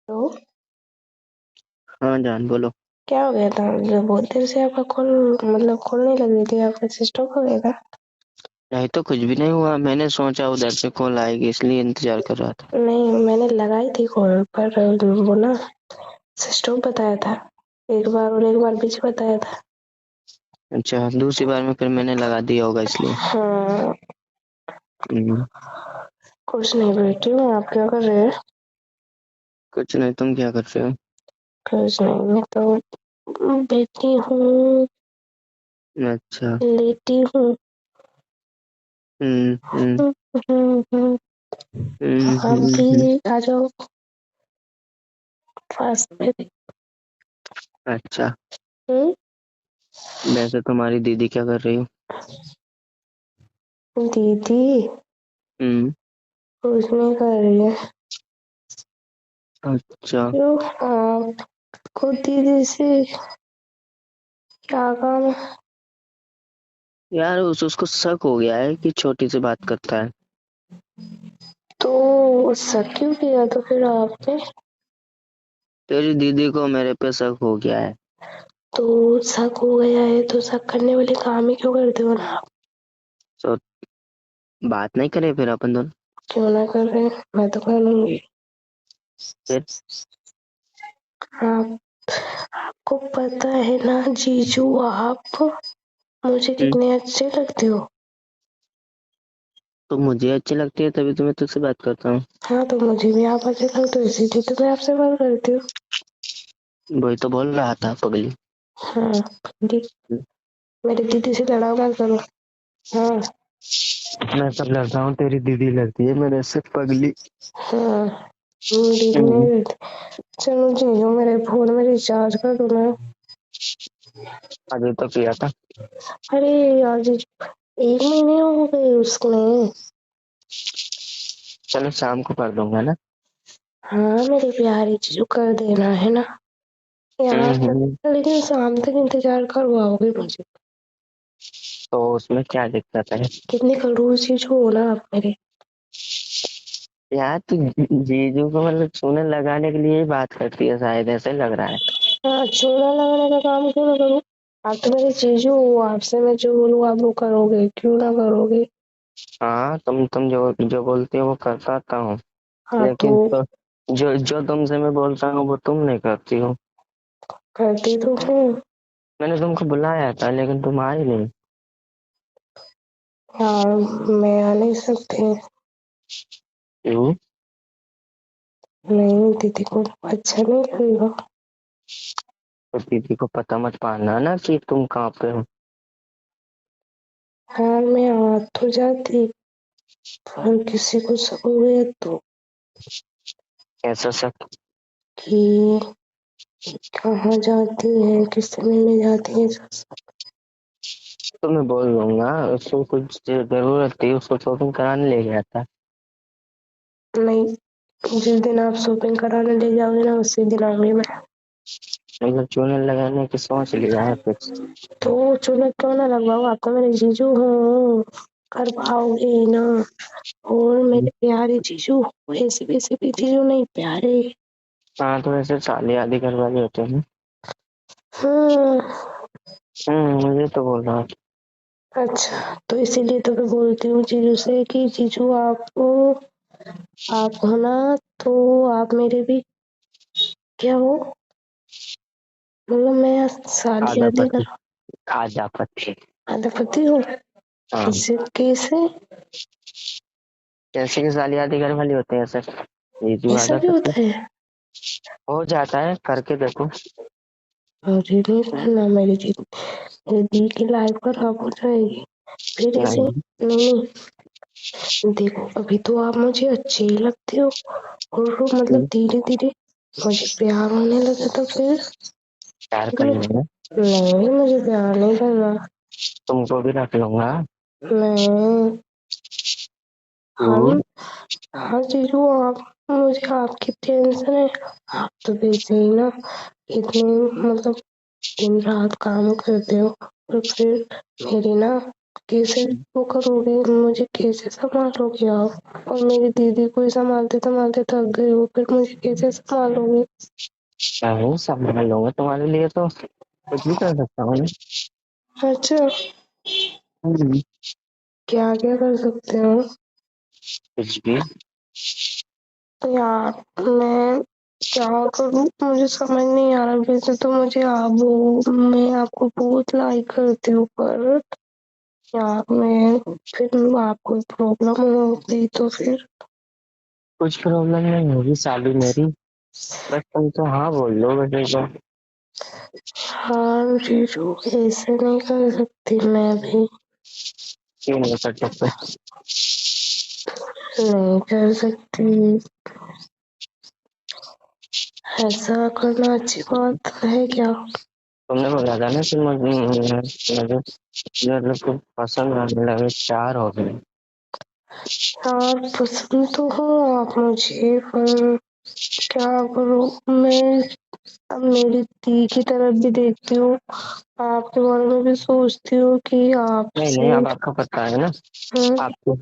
तो हाँ जान बोलो। क्या हो गया था? जो बहुत देर से आपका कॉल कॉल नहीं लग रही थी, आपका सिस्टम हो गया था? नहीं तो कुछ भी नहीं हुआ, मैंने सोचा उधर से कॉल आएगी इसलिए इंतजार कर रहा था। नहीं, मैंने लगाई थी कॉल पर वो ना सिस्टम बताया था एक बार और एक बार बीच बताया था। अच्छा, दूसरी बार में फिर मैंने लगा दिया होगा इसलिए। हाँ, हम्म, कुछ नहीं बेटी हूँ। आप क्या कर रहे हैं? कुछ नहीं, तुम क्या कर रहे हो? कुछ नहीं, मैं तो बैठी हूँ, अच्छा। लेटी हूँ। हम्म हम्म हम्म, हम्म, हम्म। आप हम्म। भी आ जाओ पास में। अच्छा, हम्म, वैसे तुम्हारी दीदी क्या कर रही हो? दीदी हम्म। कुछ नहीं कर रही है। अच्छा। क्यों, आपको दीदी से क्या काम है? यार उसको शक हो गया है कि छोटी से बात करता है। तो ऐसा क्यों किया तो फिर आपने? तेरी दीदी को मेरे पे शक हो गया है। तो शक हो गया है तो शक करने वाले काम ही क्यों करते हो ना आप? तो बात नहीं करे फिर अपन दोनों? क्यों ना कर रहे? मैं तो कर लूंगी। फिर आप आपको पता है ना जीजू, आप मुझे हम्म, कितने अच्छे लगते हो। तो मुझे अच्छी लगती है तभी तो मैं तुझसे बात करता हूँ। हाँ, तो मुझे भी आप अच्छे लगते हो, इसीलिए तो मैं आपसे बात करती हूँ। वही तो बोल रहा था पगली। हाँ, दी, मेरी दीदी से लड़ा मत करो। हाँ। मैं सब लड़ता हूँ, तेरी दीदी लड़ती है मेरे से पगली। हाँ, दीदी हम्म, नहीं रहती। चलो जीजू, मेरे फोन में रिचार्ज कर दो ना। अभी तो किया था। अरे यार जीजू, 1 महीने हो गए उसमें। चलो शाम को कर दूंगा ना। हाँ मेरे प्यारे जीजू, कर देना है ना यार। हम्म। लेकिन शाम तक इंतजार करवाओगे मुझे? तो उसमें क्या दिक्कत है? कितने खड़ूस चीज हो ना आप मेरे। यार तू जीजू को मतलब चूने लगाने के लिए ही बात करती है, शायद ऐसे लग रहा है। हाँ, चूना लगाने का काम क्यों ना करूँ? आप तो मेरे जीजू हो, आपसे मैं जो बोलूँ आप वो करोगे, क्यों ना करोगे? हाँ, तुम जो जो बोलती हो वो करता हूँ। हाँ तो लेकिन तो जो जो तुमसे मैं बोलता हूँ वो तुम नहीं करती हो। करती तो हूँ। मैंने तुमको बुलाया था लेकिन तुम आई नहीं। यार, मैं आ नहीं सकती। क्यों? नहीं, दीदी को अच्छा नहीं लगेगा। तो दीदी को पता मत पाना ना कि तुम कहाँ पे हो। यार मैं आ तो जाती, पर किसी को शक हो गया तो ऐसा सब। कि कहाँ जाती है, किससे मिलने जाती है, तो मैं बोल दूंगा, उसको कुछ जरूरत थी, उसको शॉपिंग कराने ले गया था। नहीं, जिस दिन आप शॉपिंग कराने ले जाओगे ना उसी दिन आऊंगी मैं। मतलब चूने लगाने की सोच लिया है कुछ? तो चूना क्यों ना लगवाओ, आप तो मेरे जीजू हो, कर पाओगे ही ना। और मेरे प्यारे जीजू, वैसे वैसे भी जीजू नहीं प्यारे। हाँ, तो ऐसे साले आदि घर वाले होते हैं ना। हाँ। मुझे तो बोल रहा अच्छा, तो इसीलिए तो मैं बोलती हूँ जीजू से कि जीजू आप हो ना, तो आप मेरे भी क्या हो, मैं साली आधा आदि का पति। आधा पति। आधा पति हूँ। हाँ। कैसे कैसे? जैसे कि साली आदि घर वाले होते हैं ऐसे जीजू ऐसा आधा भी पति। होता है? हो जाता है, करके देखो। अरे नहीं करना, मेरी दी की लाइफ खराब हो जाएगी फिर ऐसे। नहीं। नहीं नहीं, देखो अभी तो आप मुझे अच्छे ही लगते हो, और वो हम्म, धीरे धीरे मुझे प्यार होने लगा तो फिर प्यार कर मैं, लेंगे। नहीं मुझे प्यार नहीं करना। तुमको भी रख लूंगा। नहीं। हाँ, हम्म, हाँ जीजू, आप मुझे आपकी टेंशन है। आप तो वैसे ही ना इतने दिन रात काम करते हो, और फिर मेरी ना कैसे वो करोगे, मुझे कैसे संभालोगे आप? और मेरी दीदी को ही संभालते संभालते थक गई हो, फिर मुझे कैसे संभालोगे? नहीं संभाल लूंगा, तुम्हारे लिए तो कुछ भी कर सकता हूँ ना। अच्छा, हम्म, क्या क्या कर सकते हो? कुछ भी। यार मैं क्या करूँ, मुझे समझ नहीं आ रहा। वैसे तो मुझे आप वो, मैं आपको बहुत लाइक करती हूँ, पर यार मैं फिर आपको प्रॉब्लम हो गई तो फिर? कुछ प्रॉब्लम नहीं होगी साली मेरी, बस तुम तो हाँ बोल दो बस एक बार। हाँ जीजू, ऐसे नहीं कर सकती मैं भी। क्यों नहीं कर सकते? नहीं कर सकती, ऐसा करना अच्छी बात है क्या? तुमने बोला था ना कि मुझे मतलब कुछ पसंद आने लगे, चार हो गए। यार पसंद तो हो आप मुझे, पर क्या करूँ मैं? अब मेरी दी की तरफ भी देखती हूँ, आपके बारे में भी सोचती हूँ कि नहीं नहीं, आपसे। अब आपको पता है ना, हम्म, आपको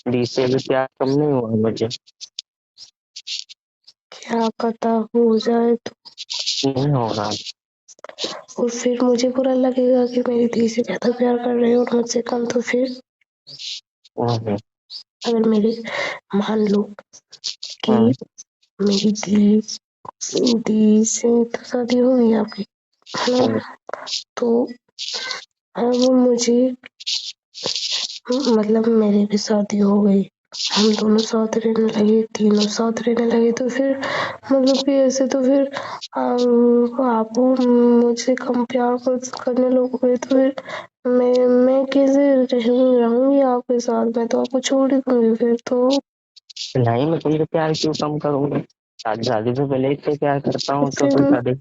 डी से भी प्यार कम नहीं हुआ मुझे। क्या पता हो जाए तो। नहीं होगा। और फिर मुझे बुरा लगेगा कि मेरी दी से ज्यादा प्यार कर रहे हो और मुझसे कम, तो फिर हम्म, अगर मेरे, मान लो कि हम्म, मेरी दी दी से तो शादी हो गई आपकी, है हम्म। ना? तो अब मुझे, मतलब मेरी भी शादी हो गई, हम दोनों साथ रहने लगे, तीनों साथ रहने लगे, तो फिर मतलब कि ऐसे तो फिर आप मुझसे कम प्यार करने लगोगे तो फिर मैं कैसे रहूंगी आपके साथ? मैं तो आपको छोड़ ही दूंगी फिर तो। नहीं, मैं तुमसे प्यार क्यों कम करूंगा? शादी शादी से पहले इतने प्यार करता हूँ तो फिर फिर शादी।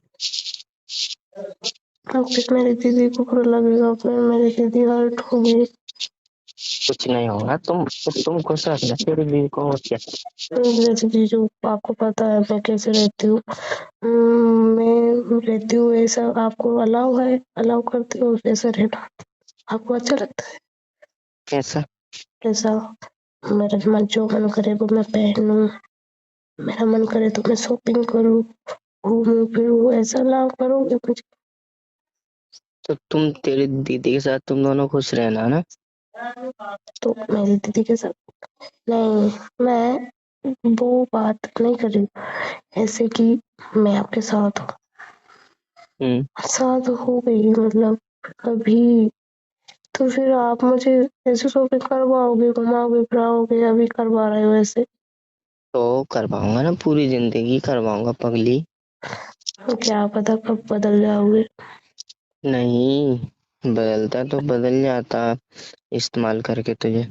फिर मेरी दीदी को बुरा लगेगा, फिर मेरी दीदी हर्ट होगी। कुछ नहीं होगा, तुम खुश रखना तेरी बीवी को, और क्या। जैसे जीजू, आपको पता है मैं कैसे रहती हूँ। मैं रहती हूँ ऐसा, आपको अलाउ है, अलाउ करती हूँ ऐसा रहना? आपको अच्छा लगता है कैसा? ऐसा? मेरा मन जो मन करे वो मैं पहनूं, मेरा मन करे तो मैं शॉपिंग करूँ, घूमूं फिरूं, ऐसा अलाउ करोगे मुझे? तो तुम तेरी दीदी के साथ तुम दोनों खुश रहना ना। तो मेरी दीदी के साथ नहीं, मैं वो बात नहीं कर रही हूँ ऐसे कि मैं आपके साथ हूँ, हम्म। साथ हो गई मतलब अभी, तो फिर आप मुझे ऐसे शॉपिंग करवाओगे, घुमाओगे फिराओगे, अभी करवा रहे हो ऐसे? तो करवाऊंगा ना, पूरी जिंदगी करवाऊंगा पगली। क्या पता कब बदल जाओगे। नहीं, बदलता तो बदल जाता इस्तेमाल करके तुझे।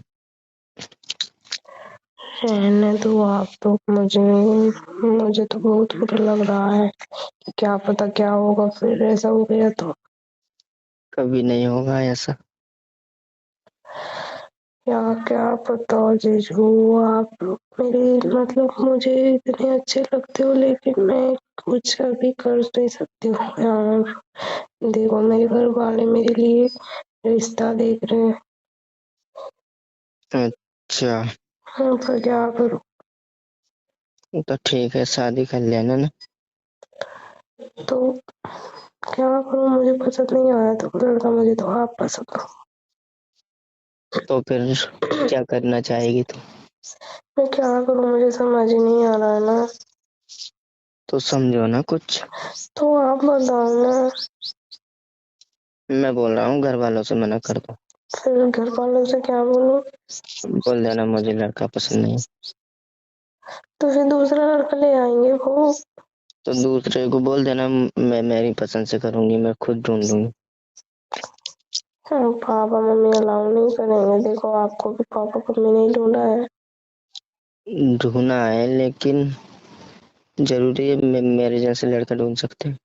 रहने दो आप तो, मुझे तो बहुत बुरा लग रहा है। क्या पता क्या होगा फिर ऐसा हो गया तो। कभी नहीं होगा ऐसा। क्या क्या पता जीजू, आप मेरे मतलब मुझे इतने अच्छे लगते हो, लेकिन मैं कुछ अभी कर नहीं सकती हूँ यार। देखो मेरे घर वाले मेरे लिए रिश्ता देख रहे हैं। अच्छा, हाँ, पर क्या करूँ? तो ठीक है, शादी कर लेना ना। तो क्या करूँ, मुझे पसंद नहीं आया तो लड़का, मुझे तो आप पसंद हो। तो फिर क्या करना चाहेगी तू? मैं क्या करूँ, मुझे समझ ही नहीं आ रहा है ना। तो समझो ना कुछ। तो आप बताओ ना। मैं बोल रहा हूँ घर वालों से मना कर दो। फिर घर वालों से क्या बोलूं? बोल देना मुझे लड़का पसंद नहीं। तो फिर दूसरा लड़का ले आएंगे वो। तो दूसरे को बोल देना मैं मेरी पसंद से करूंगी, मैं खुद ढूंढ लूंगी। हाँ, पापा मम्मी अलाउ नहीं करेंगे, देखो आपको भी पापा मम्मी नहीं ढूंढा है। ढूंढना है लेकिन जरूरी है मेरे जैसे लड़का ढूंढ सकते हैं।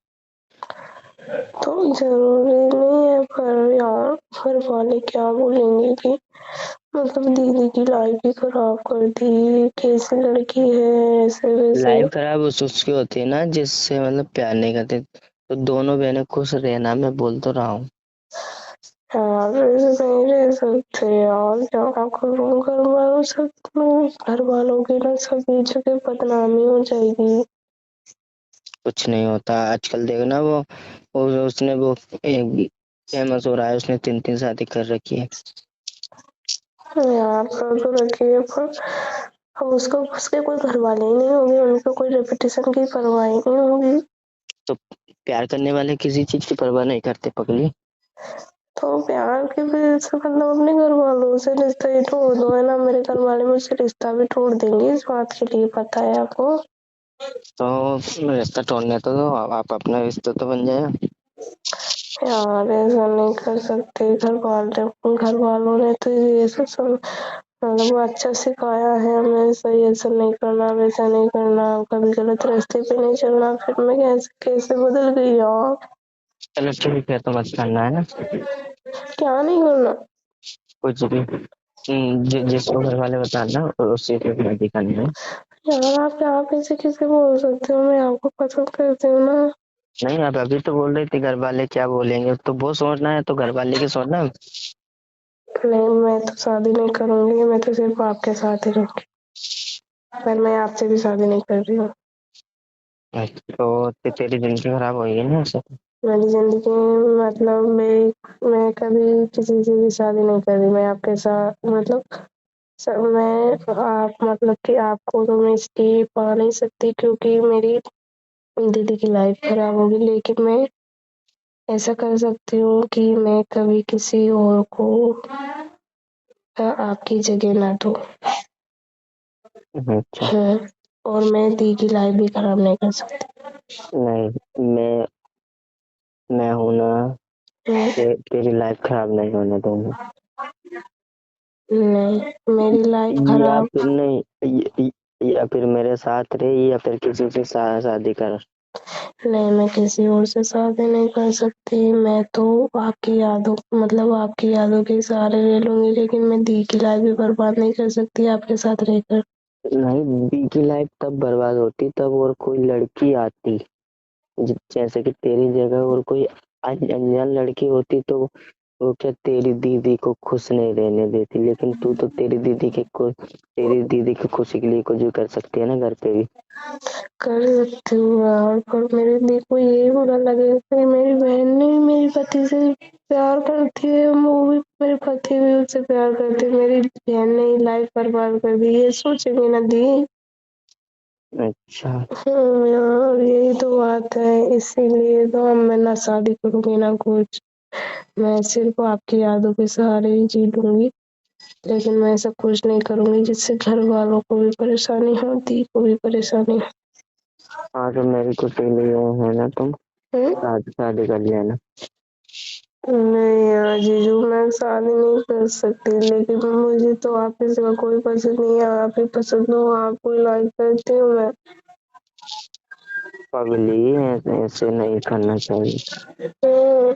तो जरूरी नहीं है, पर यार घर वाले क्या बोलेंगे कि मतलब दीदी की लाइफ भी खराब कर दी, कैसी लड़की है, ऐसे वैसे। लाइफ खराब उसकी होती है ना जिससे मतलब प्यार नहीं करते, तो दोनों बहनें खुश रहना, मैं बोल तो रहा हूँ। यार ऐसे नहीं रह सकते यार, क्या करूँ? घर वालों की ना सभी जगह बदनामी हो जाएगी। कुछ नहीं होता आजकल, देखना वो उसने वो एक फेमस हो रहा है, उसने 3 शादी कर रखी है। यार कर तो रखी है, पर अब उसको उसके कोई घर वाले ही नहीं होंगे, उनको कोई रेपुटेशन की परवाह ही नहीं होगी। तो प्यार करने वाले किसी चीज की परवाह नहीं करते पगली। तो प्यार की वजह से मतलब अपने घर वालों से रिश्ता ही तोड़ दो, है ना? मेरे घर वाले मुझसे रिश्ता भी तोड़ देंगे, इस बात के लिए पता है आपको। तो रिश्ता तोड़ने तो दो, आप अपना रिश्ता तो बन जाए। यार ऐसा नहीं कर सकते, घर वालों ने तो ये सब मतलब अच्छा सिखाया है हमें, सही ऐसा नहीं करना, वैसा नहीं करना, कभी गलत रास्ते पे नहीं चलना, फिर मैं कैसे कैसे बदल गई यार। चलो ठीक है, तो मत करना है ना क्या नहीं करना? कुछ भी। जिसको घर वाले बताना और उसी पे मैं दिखानी है। यार आप यहाँ कैसे किसे बोल सकते हो, मैं आपको पसंद करती हूँ ना। नहीं, आप अभी तो बोल रही थी घर वाले क्या बोलेंगे, तो वो सोचना है तो घर वाले की सोचना। नहीं, मैं तो शादी नहीं करूंगी, मैं तो सिर्फ आपके साथ ही रहूंगी, पर मैं आपसे भी शादी नहीं कर रही हूँ। तो तेरी जिंदगी खराब होगी ना ऐसे। मेरी जिंदगी में मतलब मैं कभी किसी से भी शादी नहीं कर रही, मैं आपके साथ मतलब मैं आप मतलब कि आपको तो मैं इसलिए पा नहीं सकती क्योंकि मेरी दीदी की लाइफ खराब होगी, लेकिन मैं ऐसा कर सकती हूँ कि मैं कभी किसी और को आपकी जगह ना दूँ। अच्छा। हाँ, और मैं दी की लाइफ भी खराब नहीं कर सकती। नहीं, मैं हूं ना, तेरी लाइफ खराब नहीं होने दूंगा। नहीं, मेरी लाइफ या खराब। फिर नहीं, या फिर मेरे साथ रहे या फिर किसी से शादी कर। नहीं, मैं किसी और से शादी नहीं कर सकती, मैं तो आपकी यादों मतलब आपकी यादों के सहारे रह लूंगी, लेकिन मैं दी की लाइफ भी बर्बाद नहीं कर सकती आपके साथ रहकर। नहीं, बी की लाइफ तब बर्बाद होती तब और कोई लड़की आती, जैसे कि तेरी जगह और कोई अनजान लड़की होती तो वो क्या तेरी दीदी को खुश नहीं रहने देती, लेकिन तू तो तेरी दीदी की खुशी के लिए कुछ भी कर सकती है ना घर पे भी। कर सकती हूँ यार, पर मेरे दी को ये बुरा लगेगा कि मेरी बहन ने मेरे पति से प्यार करती है, वो भी मेरे पति भी उससे प्यार करते हैं, मेरी बहन ने ही लाइफ बर्बाद कर दी, ये सोचेंगे ना दी। अच्छा। यार यही तो बात है, इसीलिए तो अब मैं ना शादी करूंगी ना कुछ, मैं सिर्फ आपकी यादों के सहारे ही जी लूंगी, लेकिन मैं ऐसा कुछ नहीं करूंगी जिससे घर वालों को भी परेशानी हो, दी को भी परेशानी हाँ, तो मेरी कुछ लिए है ना, तुम हो। शादी कर लिया ना। नहीं यार जीजू, मैं शादी नहीं कर सकती, लेकिन मुझे तो आप के सिवा कोई पसंद नहीं है, आप ही पसंद हो, आपको ही लाइक करती हूँ मैं। पगली, ऐसे नहीं करना चाहिए। तो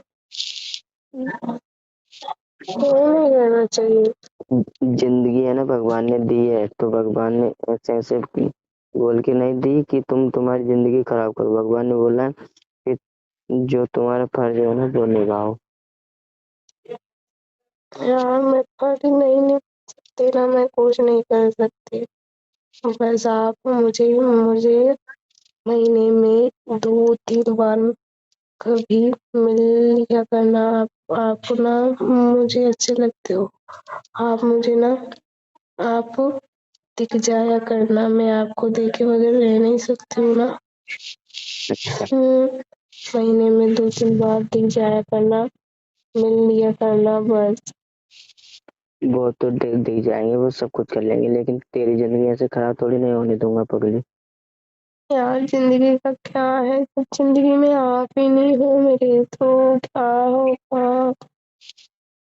क्यों नहीं करना चाहिए? जिंदगी है ना, भगवान ने दी है तो भगवान ने ऐसे ऐसे बोल के नहीं दी कि तुम्हारी जिंदगी खराब करो। भगवान ने बोला है कि जो तुम्हारा फर्ज है ना वो निभाओ। यार मैं पार्टी नहीं निभ सकती ना, मैं कुछ नहीं कर सकती, बस आप मुझे मुझे महीने में 2-3 बार कभी मिल लिया करना, आप ना मुझे अच्छे लगते हो, आप मुझे ना आप दिख जाया करना, मैं आपको देखे बगैर रह नहीं सकती हूँ ना। अच्छा। महीने में 2-3 बार दिख जाया करना, मिल लिया करना बस। वो तो दिख जाएंगे, वो सब कुछ कर लेंगे, लेकिन तेरी जिंदगी ऐसे खराब थोड़ी नहीं होने दूंगा पगली। यार जिंदगी का क्या है, जब जिंदगी में आप ही नहीं हो मेरे तो क्या होगा?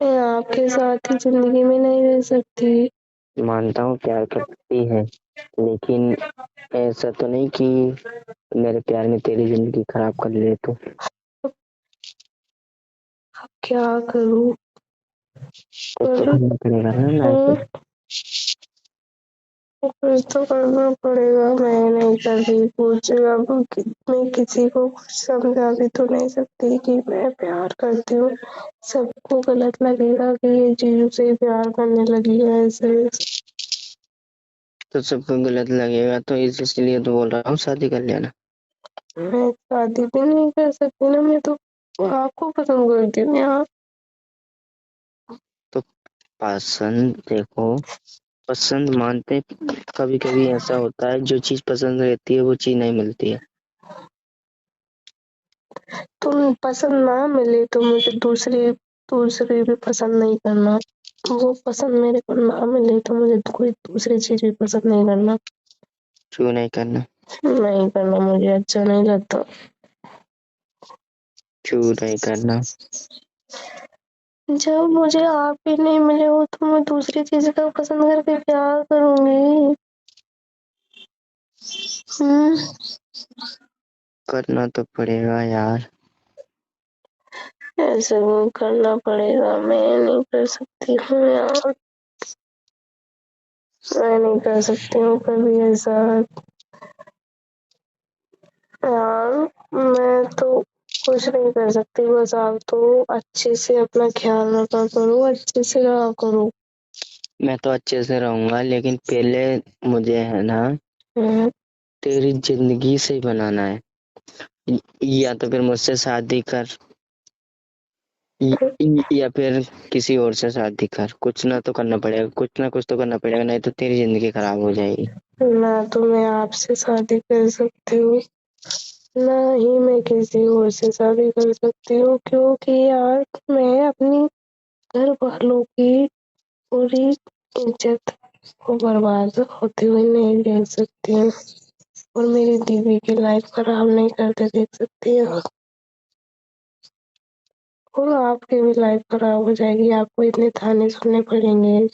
मैं आपके साथ ही जिंदगी में नहीं रह सकती। मानता हूँ प्यार करती है, लेकिन ऐसा तो नहीं कि मेरे प्यार में तेरी जिंदगी खराब कर ले तू। अब क्या करूँ? कुछ तो पर करना पड़ेगा ना लाइफ में। हम्म, कुछ तो करना पड़ेगा, मैं नहीं कर रही कुछ। अब मैं किसी को कुछ समझा भी तो नहीं सकती कि मैं प्यार करती हूँ। सबको गलत लगेगा कि ये चीजों से प्यार करने लगी है ऐसे। तो सबको गलत लगेगा, तो इसलिए तो बोल रहा हूँ शादी कर लेना। मैं शादी भी नहीं कर सकती ना, मैं तो आपको पसंद करती हूँ यार। तो पसंद देखो, पसंद मानते, कभी कभी ऐसा होता है जो चीज पसंद रहती है वो चीज नहीं मिलती है। तुम पसंद ना मिले तो मुझे दूसरी दूसरी भी पसंद नहीं करना। वो पसंद मेरे को ना मिले तो मुझे कोई दूसरी चीज भी पसंद नहीं करना। क्यों नहीं करना? नहीं करना, मुझे अच्छा नहीं लगता। क्यों नहीं करना? जब मुझे आप ही नहीं मिले हो तो मैं दूसरी चीज का पसंद करके क्या करूंगी। हम्म। करना तो पड़ेगा यार। ऐसे वो करना पड़ेगा, मैं नहीं कर सकती हूँ यार। मैं नहीं कर सकती हूँ कभी ऐसा यार। मैं तो कुछ नहीं कर सकती, बस आप तो अच्छे से अपना ख्याल रखा करो, अच्छे से रहा करो। मैं तो अच्छे से रहूंगा, लेकिन पहले मुझे है ना हम्म। तेरी जिंदगी से ही बनाना है। या तो फिर मुझसे शादी कर, या फिर किसी और से शादी कर। कुछ ना तो करना पड़ेगा, कुछ ना कुछ तो करना पड़ेगा, नहीं तो तेरी जिंदगी खराब हो जाएगी। ना तो मैं आपसे शादी कर सकती हूँ, ना ही मैं किसी और से शादी कर सकती हूँ, क्योंकि यार मैं अपनी घर वालों की पूरी इज्जत को बर्बाद होते हुए नहीं देख सकती हूँ, और मेरी दीदी की लाइफ खराब नहीं करते देख सकती हूँ, और आपकी भी लाइफ खराब हो जाएगी। आपको इतने ताने सुनने पड़ेंगे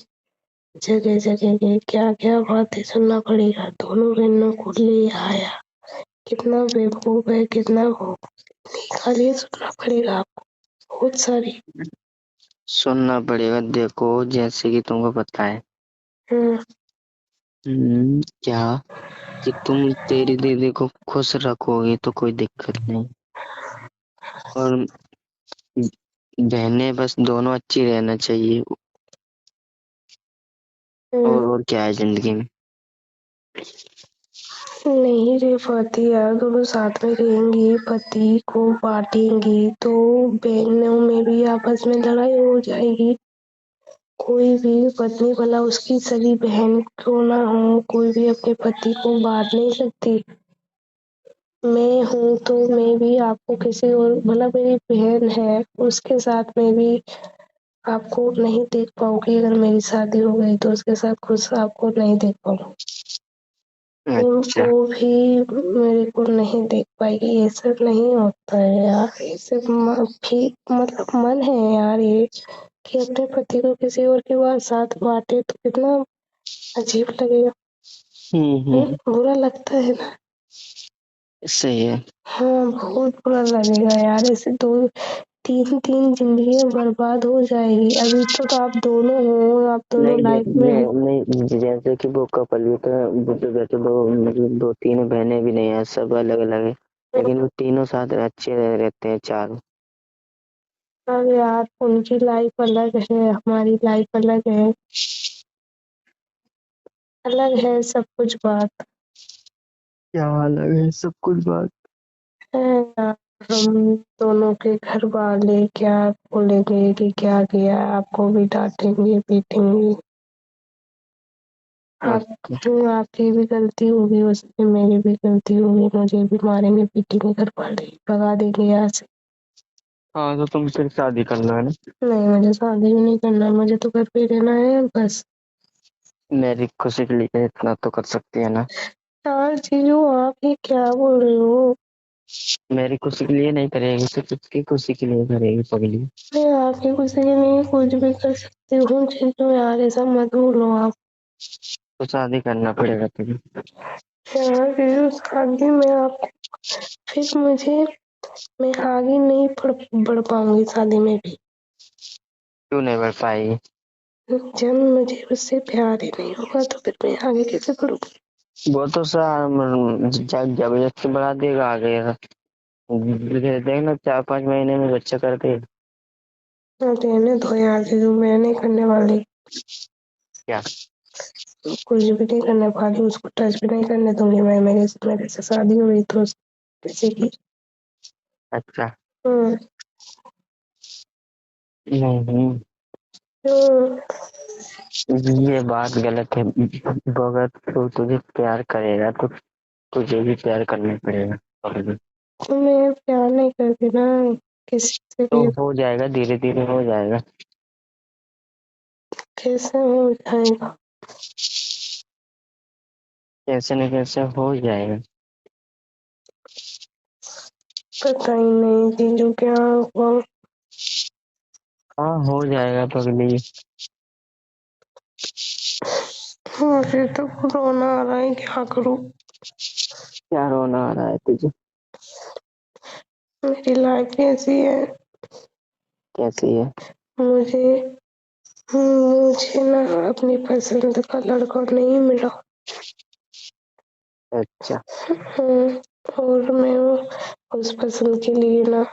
जगह जगह के, क्या क्या बातें सुनना पड़ेगा। दोनों बहनों को ले आया, कितना बेवकूफ है, कितना वो, खाली सुनना पड़ेगा आपको बहुत सारी। सुनना पड़ेगा। देखो जैसे कि तुमको पता है, हम्म। क्या कि तुम तेरी दीदी को खुश रखोगी तो कोई दिक्कत नहीं, और बहनें बस दोनों अच्छी रहना चाहिए। हम्म। और क्या है जिंदगी में। नहीं रह पाती यार, दोनों साथ में रहेंगी, पति को बांटेंगी तो बहनों में भी आपस में लड़ाई हो जाएगी। कोई भी पत्नी भला उसकी सगी बहन क्यों ना हो, कोई भी अपने पति को बांट नहीं सकती। मैं हूँ तो मैं भी आपको किसी और, भला मेरी बहन है उसके साथ में भी आपको नहीं देख पाऊंगी। अगर मेरी शादी हो गई तो उसके साथ खुश आपको नहीं देख पाऊंगी, अच्छा। उनको भी मेरे को नहीं देख पाएगी। ये सब नहीं होता है यार, ये सब भी मतलब मन है यार ये, कि अपने पति को किसी और के बाद साथ बांटे तो कितना अजीब लगेगा। बुरा लगता है ना। सही है। हाँ बहुत बुरा लगेगा यार, ऐसे दो तीन तीन जिंदगी बर्बाद हो जाएगी। अभी तो आप दोनों हो, आप दोनों नहीं लाइफ में हो। नहीं, जैसे कि वो कपल भी तो, वो तो वैसे दो मतलब दो तीन बहनें भी नहीं है, सब अलग अलग है, लेकिन वो तीनों साथ अच्छे रहते हैं चारों। अब यार उनकी लाइफ अलग है, हमारी लाइफ अलग है, अलग है सब कुछ बात क्या अलग है सब कुछ बात। है यार। हम दोनों के घर वाले क्या बोलेंगे कि क्या किया, आपको भी डांटेंगे पीटेंगे। आप अच्छा। आपकी भी गलती होगी उसमें, मेरी भी गलती होगी, मुझे भी मारेंगे पीटेंगे घर वाले, भगा देंगे यहाँ से। हाँ तो तुम फिर शादी करना है ना। नहीं मुझे शादी भी नहीं करना, मुझे तो घर पे रहना है बस। मेरी खुशी के लिए इतना तो कर सकती है ना। यार जीजू आप ये क्या बोल रहे हो। मेरी खुशी के लिए नहीं करेगी तो किसकी खुशी के लिए करेगी पगली? मैं आपकी खुशी के लिए कुछ भी कर सकती हूँ जीजू, यार ऐसा मत बोलो आप। तो शादी करना पड़ेगा तुझे। यार जीजू शादी में आप फिर मुझे, मैं आगे नहीं बढ़ पाऊंगी शादी में भी। क्यों नहीं बढ़ पाएगी? जब मुझे उससे प्यार ही नहीं होगा तो फिर मैं आगे कैसे बढ़ूंगी? वो तो जबरदस्ती बढ़ा देगा आगे। देखना 4-5 महीने में बच्चा कर दे। रहने दो यार जीजू, मैं नहीं करने वाली। क्या? कुछ भी नहीं करने वाली, उसको टच भी नहीं करने दूंगी मैं। मेरे से शादी हो गई तो किसी की। अच्छा। हम्म। नहीं, हम्म। ये बात गलत है। अगर तो तुझे प्यार करेगा तो तुझे भी प्यार करना पड़ेगा। और भी। तो मैं प्यार नहीं करती ना किसी से तो भी। हो जाएगा, धीरे धीरे हो जाएगा। कैसे हो जाएगा? कैसे न कैसे हो जाएगा। पता ही नहीं जीजू क्या हुआ। हाँ, हो जाएगा पगली। मुझे तो रोना आ रहा है, क्या करूं? क्या रोना आ रहा है तुझे? मेरी लाइफ कैसी है? कैसी है? मुझे मुझे ना अपनी पसंद का लड़का नहीं मिला। अच्छा। और मैं उस पसंद के लिए ना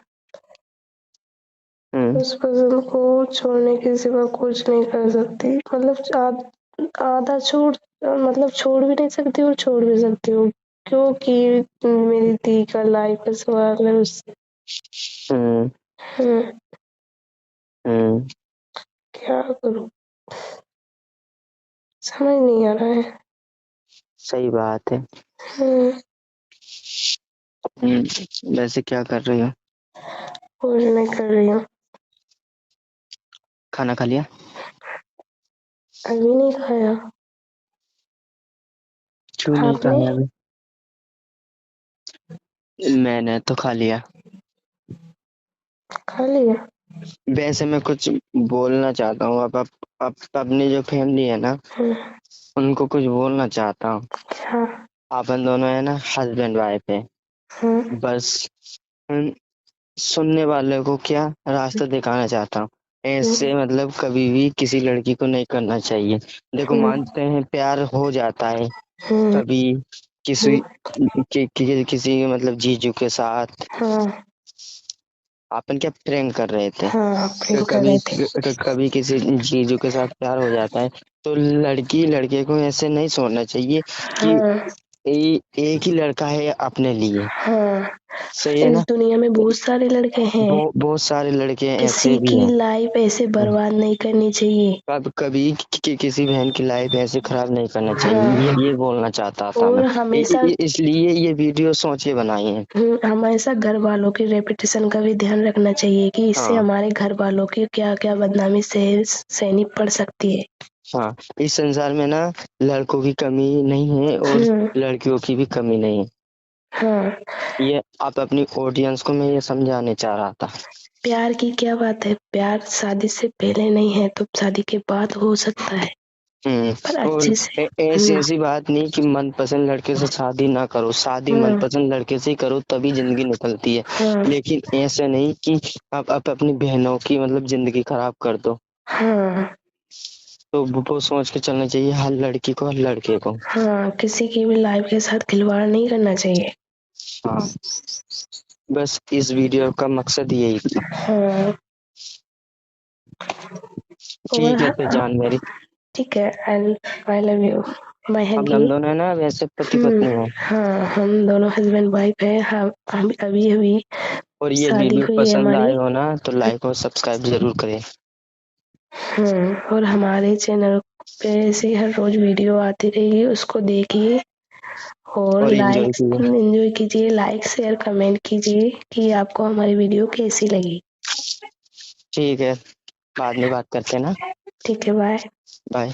हम्म। उस पसंद को छोड़ने के सिवा कुछ नहीं कर सकती। मतलब आधा छोड़, मतलब छोड़ भी नहीं सकती और छोड़ भी सकती हूँ, क्योंकि मेरी दी का लाइफ का सवाल है उससे। हम्म। हम्म, हम्म। क्या करूं समझ नहीं आ रहा है। सही बात है। हम्म, वैसे क्या कर रही हो? कुछ नहीं कर रही हूँ। खाना खा लिया? अभी नहीं खाया। क्यों नहीं आपने? खाया अभी? मैंने तो खा लिया। खा लिया? वैसे मैं कुछ बोलना चाहता हूँ। अब अपनी जो फैमिली है ना, हम्म, उनको कुछ बोलना चाहता हूँ। क्या? अपन दोनों है ना, हस्बैंड वाइफ है। हम्म। बस उन सुनने वाले को क्या रास्ता दिखाना चाहता हूँ। ऐसे हम्म। मतलब कभी भी किसी लड़की को नहीं करना चाहिए। देखो, हम्म। मानते हैं प्यार हो जाता है हम्म। कभी किसी किसी मतलब जीजू के साथ। हाँ। अपन क्या प्रेम कर रहे थे। हाँ, प्रेम कर कभी रहे थे। कभी किसी जीजू के साथ प्यार हो जाता है तो लड़की लड़के को ऐसे नहीं सोचना चाहिए कि हाँ। एक ही लड़का है अपने लिए। हाँ, सही है इस ना? दुनिया में बहुत सारे लड़के हैं। बहुत सारे लड़के किसी ऐसे भी की हैं। लाइफ ऐसे बर्बाद नहीं करनी चाहिए। कभी किसी बहन की लाइफ ऐसे खराब नहीं करना चाहिए, हाँ। ये बोलना चाहता था और मैं। हमेशा इसलिए ये वीडियो सोच के बनाई है। हमेशा घर वालों की रेपुटेशन का भी ध्यान रखना चाहिए कि इससे हाँ। हमारे घर वालों की क्या क्या बदनामी सहनी पड़ सकती है। हाँ, इस संसार में ना लड़कों की कमी नहीं है और हम्म। लड़कियों की भी कमी नहीं है। हाँ। ये आप अपनी ऑडियंस को मैं ये समझाने चाह रहा था। प्यार की क्या बात है, प्यार शादी से पहले नहीं है तो शादी के बाद हो सकता है, पर और अच्छे से। ऐसी हम्म। ऐसी बात नहीं कि मनपसंद लड़के से शादी ना करो। शादी हम्म। मनपसंद लड़के से ही करो, तभी जिंदगी निकलती है। हाँ। लेकिन ऐसे नहीं कि आप अपनी बहनों की मतलब जिंदगी खराब कर दो। हाँ। तो वो सोच के चलना चाहिए, हर लड़की को हर लड़के को। हाँ, किसी की भी लाइफ के साथ खिलवाड़ नहीं करना चाहिए। हाँ, बस इस वीडियो का मकसद यही था। हाँ। और ठीक है फिर जान मेरी। ठीक है। आई लव यू माय अब हगी। हम दोनों है ना वैसे पति पत्नी हैं। हाँ, हम दोनों हस्बैंड वाइफ है। हम अभी अभी और ये शादी वीडियो हुई है पसंद आए हमारी। हो ना तो लाइक और सब्सक्राइब जरूर करें। और हमारे चैनल पे ऐसे हर रोज वीडियो आती रहेगी, उसको देखिए और और लाइक एंजॉय कीजिए। एंजॉय कीजिए। लाइक शेयर कमेंट कीजिए कि आपको हमारी वीडियो कैसी लगी। ठीक है, बाद में बात करते हैं ना। ठीक है, बाय। बाय।